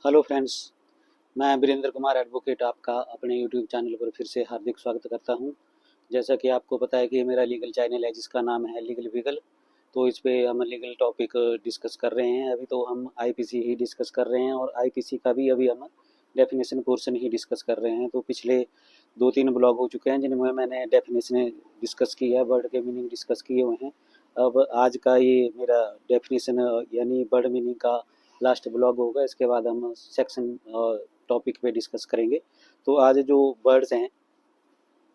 Hello friends, मैं Virendra Kumar advocate आपका अपने यूट्यूब चैनल पर फिर से हार्दिक स्वागत करता हूं। जैसा कि आपको पता है कि ये मेरा लीगल चैनल है जिसका नाम है लीगल विगल। तो इस पे हम लीगल टॉपिक डिस्कस कर रहे हैं। अभी तो हम आईपीसी ही डिस्कस कर रहे हैं और आईपीसी का भी अभी हम डेफिनेशन पोर्शन ही डिस्कस कर रहे हैं। तो पिछले 2-3 ब्लॉग हो चुके हैं जिनमें मैंने डेफिनेशन डिस्कस की है, वर्ड के मीनिंग डिस्कस किए हुए हैं। अब आज का ये मेरा डेफिनेशन यानी वर्ड मीनिंग का लास्ट ब्लॉग होगा। इसके बाद हम सेक्शन टॉपिक पे डिस्कस करेंगे। तो आज जो वर्ड्स हैं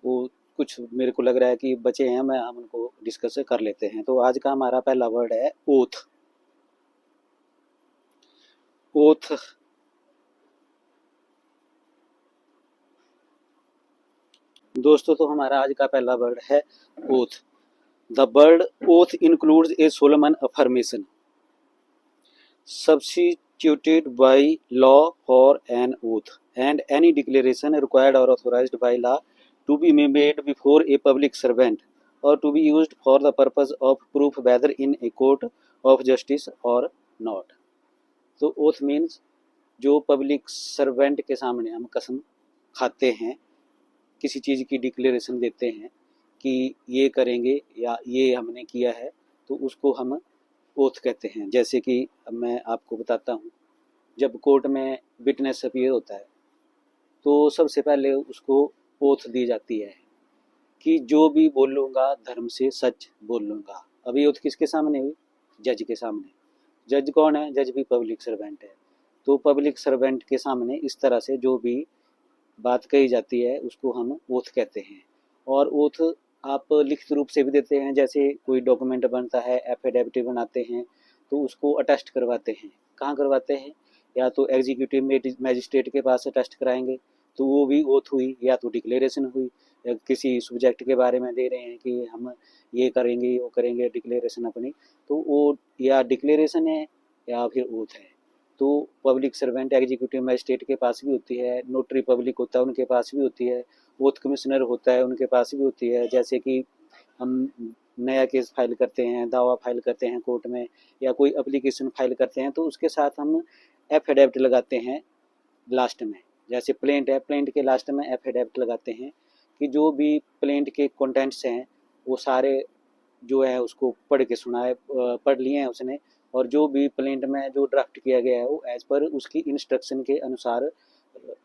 वो कुछ मेरे को लग रहा है कि बचे हैं, हम उनको डिस्कस कर लेते हैं। तो आज का हमारा पहला वर्ड है ओथ। ओथ दोस्तों, तो हमारा आज का पहला वर्ड है oath. The word oath includes A Solomon affirmation substituted by law for an oath and any declaration required or authorized by law to be made before a public servant or to be used for the purpose of proof whether in a court of justice or not। तो oath means जो public servant के सामने हम कसम खाते हैं, किसी चीज़ की डिक्लेरेशन देते हैं कि ये करेंगे या ये हमने किया है, तो उसको हम ओथ कहते हैं। जैसे कि अब मैं आपको बताता हूँ, जब कोर्ट में विटनेस अपीयर होता है तो सबसे पहले उसको ओथ दी जाती है कि जो भी बोलूँगा धर्म से सच बोलूँगा। अभी ओथ किसके सामने हुई? जज के सामने। जज कौन है? जज भी पब्लिक सर्वेंट है। तो पब्लिक सर्वेंट के सामने इस तरह से जो भी बात कही जाती है उसको हम ओथ कहते हैं। और ओथ आप लिखित रूप से भी देते हैं, जैसे कोई डॉक्यूमेंट बनता है, एफिडेविट बनाते हैं तो उसको अटेस्ट करवाते हैं। कहाँ करवाते हैं? या तो एग्जीक्यूटिव मैजिस्ट्रेट के पास अटेस्ट कराएंगे तो वो भी ओथ हुई, या तो डिक्लेरेशन हुई। या किसी सब्जेक्ट के बारे में दे रहे हैं कि हम ये करेंगे वो करेंगे डिक्लेरेशन अपनी, तो वो या डिक्लेरेशन है या फिर ओथ है। तो पब्लिक सर्वेंट एग्जीक्यूटिव मैजिस्ट्रेट के पास भी होती है, नोटरी पब्लिक होता है उनके पास भी होती है, ओथ कमिश्नर होता है उनके पास भी होती है। जैसे कि हम नया केस फाइल करते हैं, दावा फाइल करते हैं कोर्ट में, या कोई एप्लीकेशन फाइल करते हैं तो उसके साथ हम एफिडेविट लगाते हैं लास्ट में। जैसे प्लेंट है, प्लेंट के लास्ट में एफिडेविट लगाते हैं कि जो भी प्लेंट के कंटेंट्स हैं वो सारे जो है उसको पढ़ के सुनाए, पढ़ लिए हैं उसने, और जो भी प्लेंट में जो ड्राफ्ट किया गया है वो एज पर उसकी इंस्ट्रक्शन के अनुसार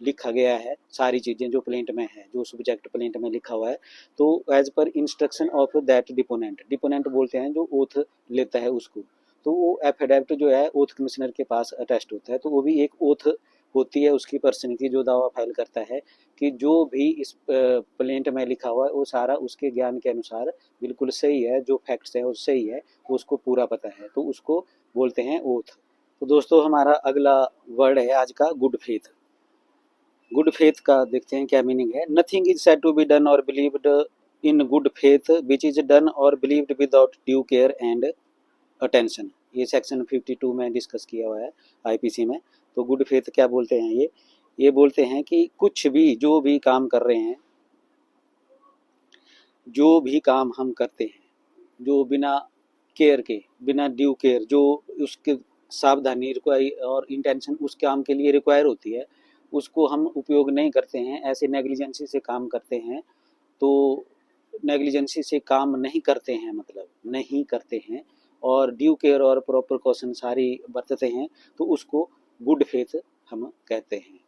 लिखा गया है। सारी चीज़ें जो प्लेंट में है, जो सब्जेक्ट प्लेंट में लिखा हुआ है, तो as per instruction of that deponent, deponent बोलते हैं जो ओथ लेता है उसको, तो वो एफिडेविट जो है ओथ कमिश्नर के पास अटेस्ट होता है। तो वो भी एक ओथ होती है उसकी पर्सन की जो दावा फाइल करता है कि जो भी इस प्लेंट में लिखा हुआ है वो सारा उसके ज्ञान के अनुसार बिल्कुल सही है, जो फैक्ट्स है वो सही है, वो उसको पूरा पता है, तो उसको बोलते हैं ओथ। तो दोस्तों, हमारा अगला वर्ड है आज का गुड फेथ। गुड फेथ का देखते हैं क्या मीनिंग है। Nothing is said to be done or believed in good faith which is done or believed without due care and attention. ये सेक्शन 52 में डिस्कस किया हुआ है आईपीसी में। तो गुड फेथ क्या बोलते हैं? ये बोलते हैं कि कुछ भी जो भी काम कर रहे हैं, जो भी काम हम करते हैं, जो बिना केयर के, बिना ड्यू केयर, जो उसके सावधानी और इंटेंशन उस काम के लिए रिक्वायर होती है, उसको हम उपयोग नहीं करते हैं, ऐसे नेग्लिजेंसी से काम करते हैं। तो नेग्लिजेंसी से काम नहीं करते हैं, मतलब नहीं करते हैं, और ड्यू केयर और प्रॉपर कॉशन सारी बरतते हैं, तो उसको गुड फेथ हम कहते हैं।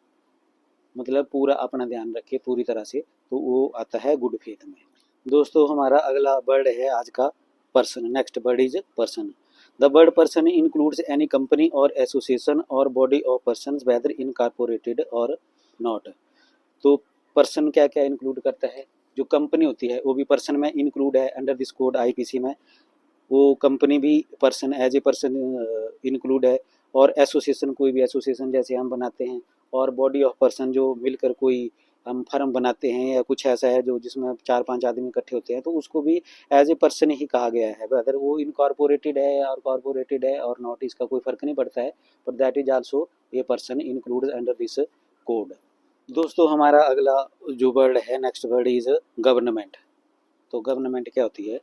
मतलब पूरा अपना ध्यान रखे पूरी तरह से, तो वो आता है गुड फेथ में। दोस्तों, हमारा अगला वर्ड है आज का person. Next word is person. The word person includes any company और एसोसिएशन और body of person whether incorporated और नॉट। तो पर्सन क्या क्या इंक्लूड करता है? जो कंपनी होती है वो भी पर्सन में इंक्लूड है अंडर दिस कोड आईपीसी में, वो कंपनी भी person as a person include है। और एसोसिएशन, कोई भी एसोसिएशन जैसे हम बनाते हैं, और बॉडी ऑफ पर्सन जो मिलकर कोई हम फर्म बनाते हैं या कुछ ऐसा है जो जिसमें 4-5 आदमी इकट्ठे होते हैं, तो उसको भी एज ए पर्सन ही कहा गया है। अगर वो इनकॉर्पोरेटेड है और कॉर्पोरेटेड है और नॉट, इसका कोई फर्क नहीं पड़ता है, but that is also a person include under this code. दोस्तों, हमारा अगला जो वर्ड है, नेक्स्ट वर्ड इज गवर्नमेंट। तो गवर्नमेंट क्या होती है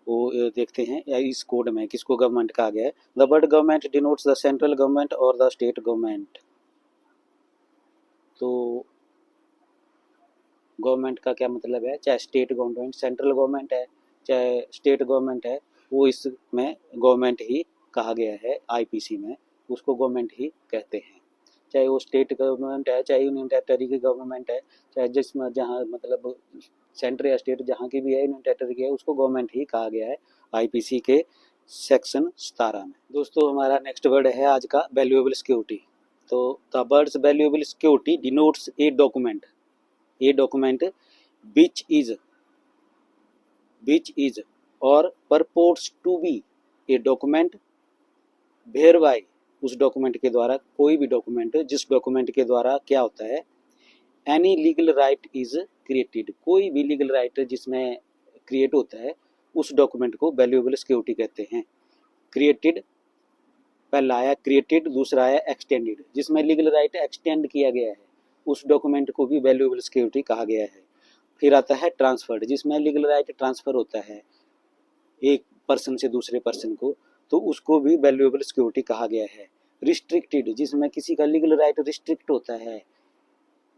वो देखते हैं, या इस कोड में किसको गवर्नमेंट कहा गया है। The word government denotes the central government और द स्टेट गवर्नमेंट। तो गवर्नमेंट का क्या मतलब है, चाहे स्टेट गवर्नमेंट, सेंट्रल गवर्नमेंट है, चाहे स्टेट गवर्नमेंट है, वो इसमें गवर्नमेंट ही कहा गया है। आईपीसी में उसको गवर्नमेंट ही कहते हैं। चाहे वो स्टेट गवर्नमेंट है, चाहे यूनियन टेरिटरी की गवर्नमेंट है, चाहे जिसमें जहाँ मतलब सेंटर या स्टेट जहाँ की भी है, यूनियन टेरिटरी की है, उसको गवर्नमेंट ही कहा गया है आईपीसी के सेक्शन 17 में। दोस्तों हमारा नेक्स्ट वर्ड है आज का वैल्यूएबल सिक्योरिटी। तो the words valuable security denotes a document which is or purports to be a document whereby उस डॉक्यूमेंट के द्वारा, कोई भी डॉक्यूमेंट जिस डॉक्यूमेंट के द्वारा क्या होता है, any legal right is created, कोई भी लीगल राइट जिसमें क्रिएट होता है उस डॉक्यूमेंट को वैल्यूएबल सिक्योरिटी कहते हैं। क्रिएटेड पहला आया क्रिएटेड, दूसरा आया एक्सटेंडेड, जिसमें लीगल राइट एक्सटेंड किया गया है उस डॉक्यूमेंट को भी वैल्यूएबल सिक्योरिटी कहा गया है। फिर आता है ट्रांसफर्ड, जिसमें लीगल राइट ट्रांसफर होता है एक पर्सन से दूसरे पर्सन को, तो उसको भी वैल्यूएबल सिक्योरिटी कहा गया है। रिस्ट्रिक्टेड, जिसमें किसी का लीगल राइट रिस्ट्रिक्ट होता है,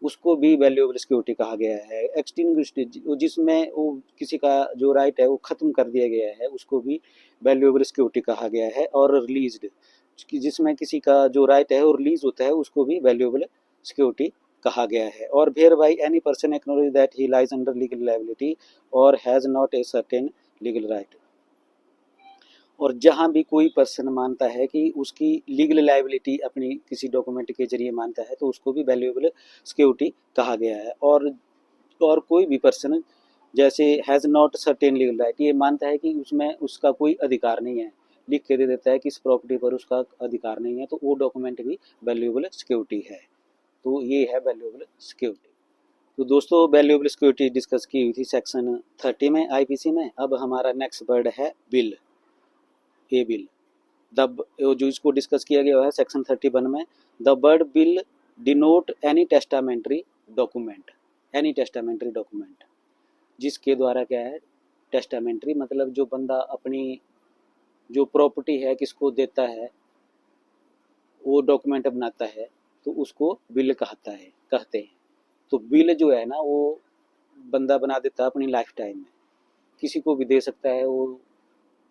उसको भी वैल्यूएबल सिक्योरिटी कहा गया है। एक्सटिंग्विश्ड, जिसमें वो किसी का जो राइट है वो खत्म कर दिया गया है, उसको भी वैल्यूएबल सिक्योरिटी कहा गया है। और रिलीज्ड, जिसमें किसी का जो राइट है वो रिलीज होता है, उसको भी वैल्यूएबल सिक्योरिटी कहा गया है। और where by any person acknowledge that he lies under legal liability or has not a certain legal right, और जहां भी कोई पर्सन मानता है कि उसकी लीगल लायबिलिटी अपनी किसी डॉक्यूमेंट के जरिए मानता है, तो उसको भी वैल्यूएबल सिक्योरिटी कहा गया है। और कोई भी पर्सन जैसे has not certain legal right, ये मानता है कि उसमें उसका कोई अधिकार नहीं है, लिख के दे देता है कि इस प्रॉपर्टी पर उसका अधिकार नहीं है, तो वो डॉक्यूमेंट भी वैल्यूएबल सिक्योरिटी है। तो ये है वैल्यूएबल सिक्योरिटी। तो दोस्तों वैल्यूएबल सिक्योरिटी डिस्कस की हुई थी सेक्शन 30 में आईपीसी में। अब हमारा नेक्स्ट वर्ड है बिल, ए बिल। जो इसको डिस्कस किया गया है सेक्शन 31 में। The word bill denote any testamentary document, any testamentary document जिसके द्वारा क्या है, टेस्टामेंट्री मतलब जो बंदा अपनी जो प्रॉपर्टी है किसको देता है, वो डॉक्यूमेंट बनाता है, तो उसको बिल कहते हैं। तो बिल जो है ना वो बंदा बना देता है अपनी लाइफ टाइम में, किसी को भी दे सकता है वो,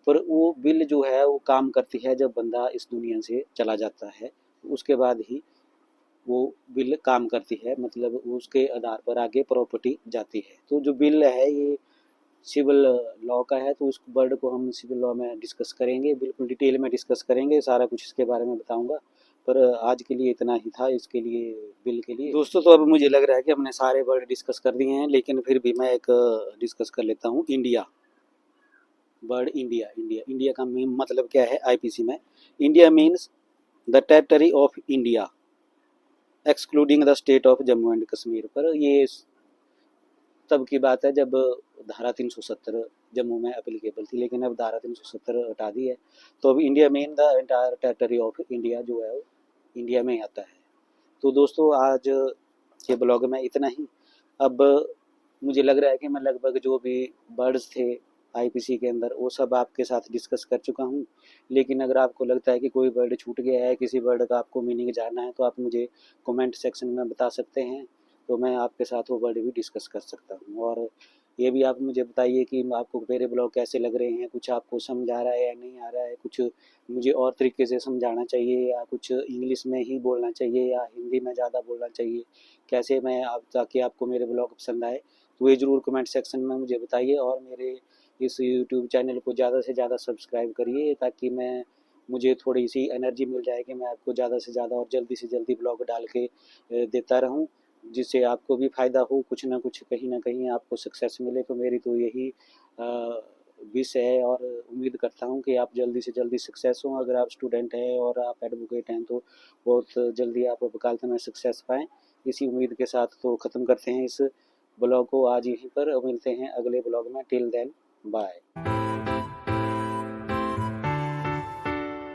पर वो बिल जो है वो काम करती है जब बंदा इस दुनिया से चला जाता है, उसके बाद ही वो बिल काम करती है, मतलब उसके आधार पर आगे प्रॉपर्टी जाती है। तो जो बिल है ये सिविल लॉ का है, तो उस वर्ड को हम सिविल लॉ में डिस्कस करेंगे, बिल्कुल डिटेल में डिस्कस करेंगे, सारा कुछ इसके बारे में बताऊंगा। पर आज के लिए इतना ही था इसके लिए, बिल के लिए। दोस्तों तो अब मुझे लग रहा है कि हमने सारे वर्ड डिस्कस कर दिए हैं, लेकिन फिर भी मैं एक डिस्कस कर लेता हूँ। इंडिया, वर्ड इंडिया, इंडिया का मेन मतलब क्या है आईपीसी में। India means the territory of India excluding the state of Jammu and Kashmir. पर ये तब की बात है जब धारा 370 जम्मू में एप्लीकेबल थी, लेकिन अब धारा 370 हटा दी है, तो अब India mean the entire territory of India जो है वो इंडिया में आता है। तो दोस्तों आज के ब्लॉग में इतना ही। अब मुझे लग रहा है कि मैं लगभग जो भी वर्ड्स थे आईपीसी के अंदर वो सब आपके साथ डिस्कस कर चुका हूँ, लेकिन अगर आपको लगता है कि कोई वर्ड छूट गया है, किसी वर्ड का आपको मीनिंग जानना है, तो आप मुझे कमेंट सेक्शन में बता सकते हैं, तो मैं आपके साथ वो वर्ड भी डिस्कस कर सकता हूँ। और ये भी आप मुझे बताइए कि आपको मेरे ब्लॉग कैसे लग रहे हैं, कुछ आपको समझ आ रहा है या नहीं आ रहा है, कुछ मुझे और तरीके से समझाना चाहिए, या कुछ इंग्लिश में ही बोलना चाहिए या हिंदी में ज़्यादा बोलना चाहिए, कैसे मैं आप ताकि आपको मेरे ब्लॉग पसंद आए, तो ये ज़रूर कमेंट सेक्शन में मुझे बताइए। और मेरे इस यूट्यूब चैनल को ज़्यादा से ज़्यादा सब्सक्राइब करिए, ताकि मुझे थोड़ी सी एनर्जी मिल जाए कि मैं आपको ज़्यादा से ज़्यादा और जल्दी से जल्दी ब्लॉग डाल के देता रहूं, जिससे आपको भी फ़ायदा हो, कुछ ना कुछ कहीं ना कहीं आपको सक्सेस मिले। तो मेरी तो यही विश है, और उम्मीद करता हूं कि आप जल्दी से जल्दी सक्सेस हों। अगर आप स्टूडेंट हैं और आप एडवोकेट हैं तो बहुत जल्दी आप वकालत में सक्सेस पाएँ। इसी उम्मीद के साथ तो ख़त्म करते हैं इस ब्लॉग को आज यहीं पर, मिलते हैं अगले ब्लॉग में। Till then bye.